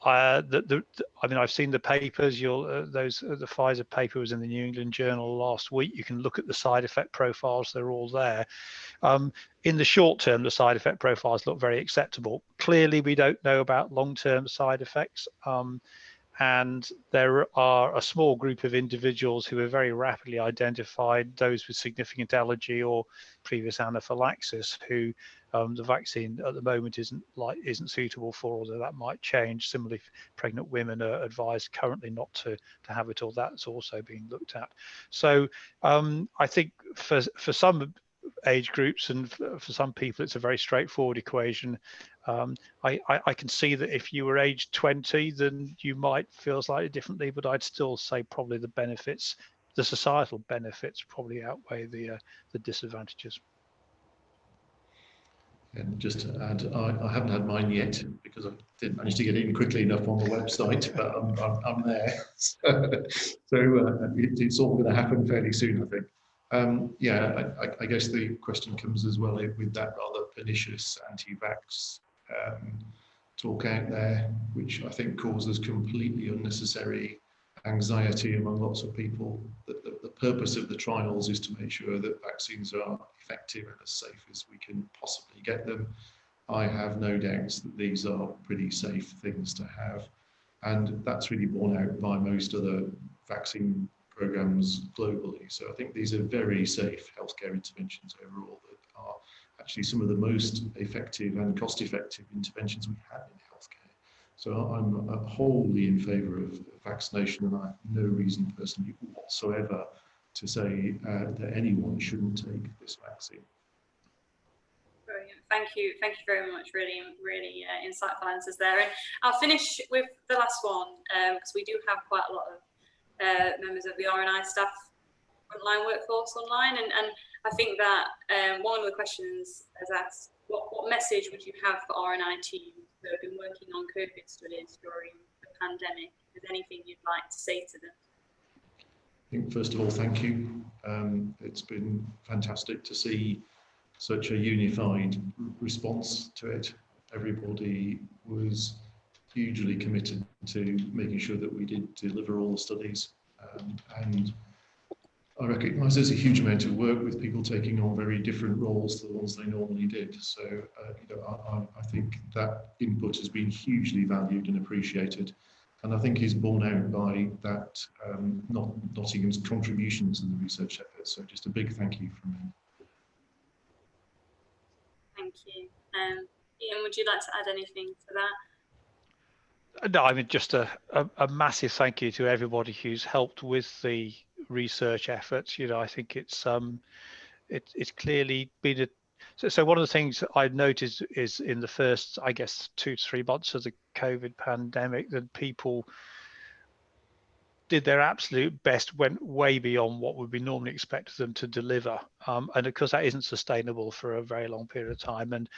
I mean, I've seen the papers. The Pfizer paper was in the New England Journal last week. You can look at the side effect profiles; they're all there. In the short term, the side effect profiles look very acceptable. Clearly, we don't know about long-term side effects, and there are a small group of individuals who are very rapidly identified, those with significant allergy or previous anaphylaxis, who the vaccine at the moment isn't suitable for, although that might change. Similarly, pregnant women are advised currently not to have it, or that's also being looked at. So I think for some age groups and for some people, it's a very straightforward equation. I can see that if you were aged 20, then you might feel slightly differently, but I'd still say probably the benefits, the societal benefits, probably outweigh the disadvantages. And just to add, I haven't had mine yet because I didn't manage to get in quickly enough on the website, but I'm there. It's all going to happen fairly soon, I think. Yeah, I guess the question comes as well with that rather pernicious anti-vax talk out there, which I think causes completely unnecessary anxiety among lots of people. The purpose of the trials is to make sure that vaccines are effective and as safe as we can possibly get them. I have no doubts that these are pretty safe things to have, and that's really borne out by most other vaccine programs globally. So I think these are very safe healthcare interventions overall that are actually some of the most effective and cost-effective interventions we have in healthcare. So I'm wholly in favour of vaccination, and I have no reason personally whatsoever to say that anyone shouldn't take this vaccine. Brilliant. Thank you very much. Really insightful answers there. And I'll finish with the last one because we do have quite a lot of members of the RNI staff frontline workforce online, and I think that one of the questions has asked, what message would you have for RNI teams who have been working on COVID studies during the pandemic? Is there anything you'd like to say to them? I think first of all, thank you. It's been fantastic to see such a unified response to it. Everybody was hugely committed to making sure that we did deliver all the studies, and I recognise there's a huge amount of work with people taking on very different roles to the ones they normally did. So I think that input has been hugely valued and appreciated, and I think is borne out by that Nottingham's contribution to the research effort. So just a big thank you from me. Thank you. Ian, would you like to add anything to that? No, I mean, just a massive thank you to everybody who's helped with the research efforts. I think it's clearly been so one of the things I've noticed is in the first, I guess, 2 to 3 months of the COVID pandemic, that people did their absolute best, went way beyond what would be normally expected them to deliver, and of course that isn't sustainable for a very long period of time. And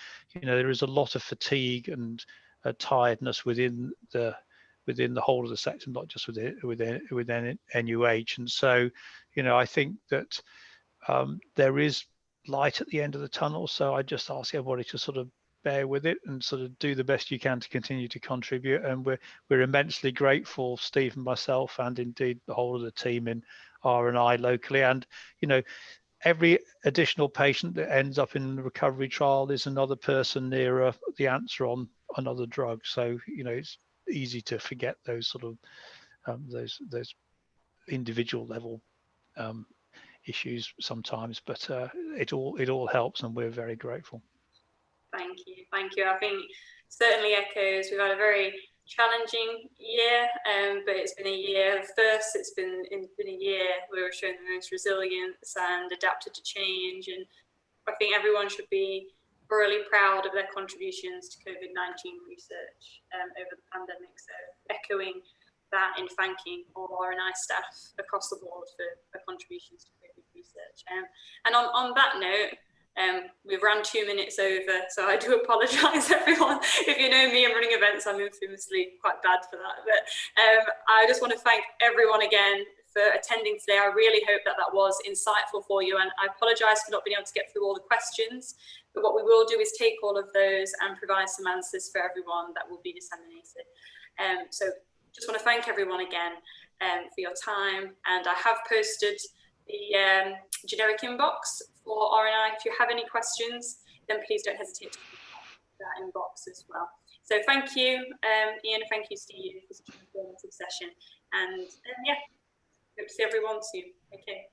there is a lot of fatigue and tiredness within the whole of the sector, not just within NUH. And so I think that there is light at the end of the tunnel. So I just ask everybody to sort of bear with it and sort of do the best you can to continue to contribute. And we're immensely grateful, Steve and myself, and indeed the whole of the team in RNI locally. And every additional patient that ends up in the recovery trial is another person nearer the answer on another drug. So it's easy to forget those sort of those individual level issues sometimes, but it all helps, and we're very grateful. Thank you. I think certainly echoes. We've had a very challenging year, but it's been a year. First, it's been a year where we've shown the most resilience and adapted to change, and I think everyone should be really proud of their contributions to COVID-19 research over the pandemic. So echoing that in thanking all RNI staff across the board for contributions to COVID research. And on that note, we've ran 2 minutes over, so I do apologise, everyone. If you know me and running events, I'm infamously quite bad for that. But I just want to thank everyone again for attending today. I really hope that was insightful for you, and I apologise for not being able to get through all the questions. But what we will do is take all of those and provide some answers for everyone that will be disseminated. So just want to thank everyone again for your time, and I have posted the generic inbox for RNI. If you have any questions, then please don't hesitate to contact that inbox as well. So thank you, Ian, thank you, Steve, for such an informative session, and yeah, hope to see everyone soon. Okay.